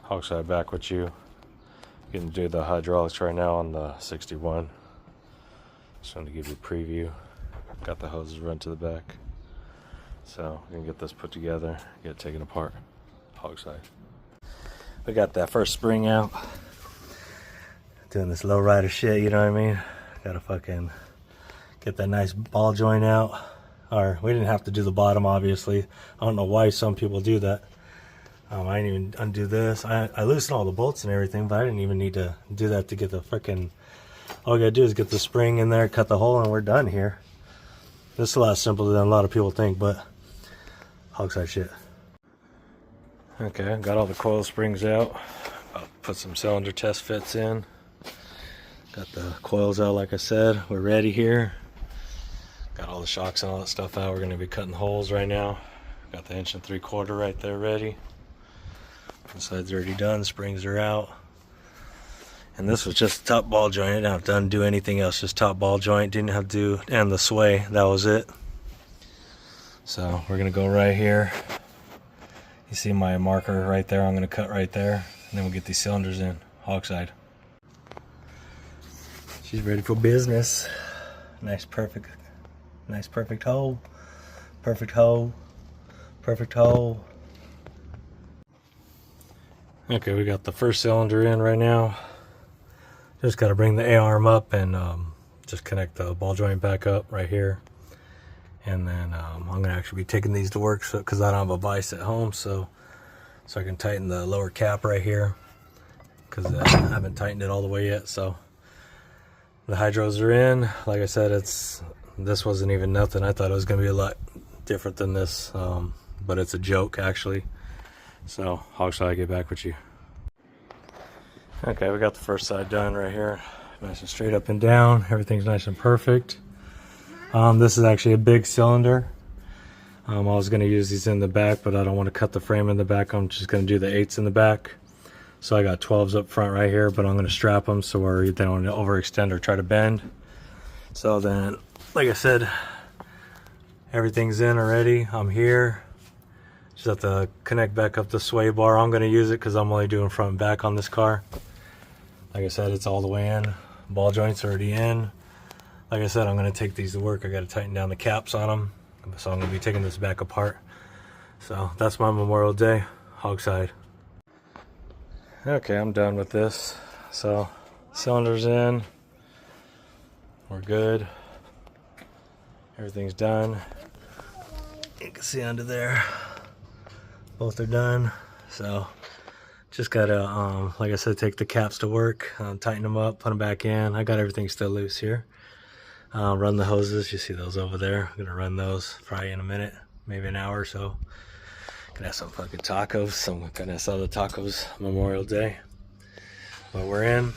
Hogside back with you. Getting to do the hydraulics right now on the 61. Just wanted to give you a preview. Got the hoses run to the back. So we're gonna get this put together, get it taken apart. Hogside. We got that first spring out. Doing this low rider shit, you know what I mean? Gotta fucking get that nice ball joint out. Or we didn't have to do the bottom, obviously. I don't know why some people do that. I didn't even undo this. I loosened all the bolts and everything, but I didn't even need to do that to get the frickin'... All we gotta do is get the spring in there, cut the hole, and we're done here. This is a lot simpler than a lot of people think, but Hogside shit. Okay, got all the coil springs out. Put some cylinder test fits in. Got the coils out, like I said. We're ready here. Got all the shocks and all that stuff out. We're gonna be cutting holes right now. Got the 1 3/4 right there ready. Inside's already done, springs are out. And this was just top ball joint. I didn't have to undo anything else, just top ball joint. Didn't have to do, and the sway, that was it. So we're gonna go right here. You see my marker right there, I'm gonna cut right there. And then we'll get these cylinders in, Hogside. She's ready for business. Nice perfect hole. Perfect hole. Perfect hole. Okay, we got the first cylinder in right now. Just got to bring the A-arm up and just connect the ball joint back up right here. And then I'm going to actually be taking these to work because I don't have a vise at home, so I can tighten the lower cap right here because I haven't tightened it all the way yet. So the hydros are in. Like I said, this wasn't even nothing. I thought it was going to be a lot different than this, but it's a joke actually. So Hogside, get back with you. Okay, we got the first side done right here. Nice and straight up and down. Everything's nice and perfect. This is actually a big cylinder. I was going to use these in the back, but I don't want to cut the frame in the back. I'm just going to do the 8s in the back. So I got 12s up front right here, but I'm going to strap them so they don't overextend or try to bend. So then, like I said, everything's in already. I'm here. Just have to connect back up the sway bar. I'm going to use it because I'm only doing front and back on this car. Like I said, it's all the way in. Ball joint's already in. Like I said, I'm going to take these to work. I got to tighten down the caps on them. So I'm going to be taking this back apart. So that's my Memorial Day. Hogside. Okay, I'm done with this. So cylinders in. We're good. Everything's done. You can see under there. Both are done. So just gotta, like I said, take the caps to work, tighten them up, put them back in. I got everything still loose here. Run the hoses. You see those over there. I'm gonna run those probably in a minute, maybe an hour or so. Gonna have some fucking tacos. Some gonna sell the tacos Memorial Day. But we're in.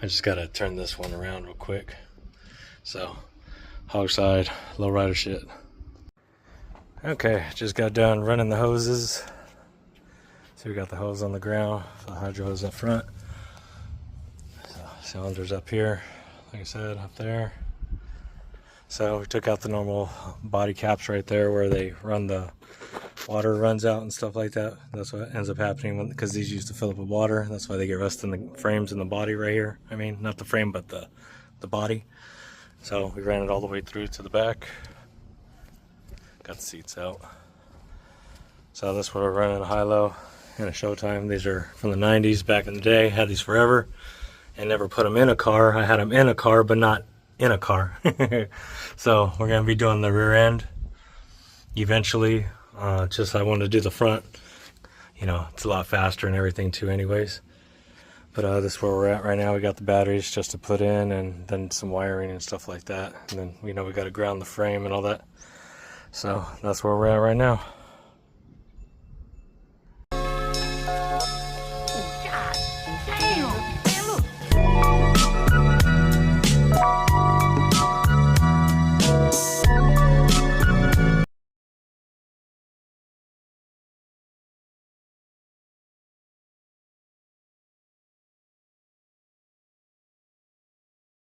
I just gotta turn this one around real quick. So Hogside, low rider shit. Okay, just got done running the hoses. So we got the hose on the ground, the hydro hose up front. So cylinders up here, like I said, up there. So we took out the normal body caps right there where they run the water runs out and stuff like that. That's what ends up happening because these used to fill up with water. That's why they get rust in the frames and the body right here. I mean, not the frame, but the body. So we ran it all the way through to the back. Got the seats out. So that's what we're running, a high-low and a Showtime. These are from the 90s, back in the day. Had these forever and never put them in a car. I had them in a car, but not in a car. So we're going to be doing the rear end eventually. Just I wanted to do the front. You know, it's a lot faster and everything too anyways. But this is where we're at right now. We got the batteries just to put in and then some wiring and stuff like that. And then, you know, we got to ground the frame and all that. So that's where we're at right now.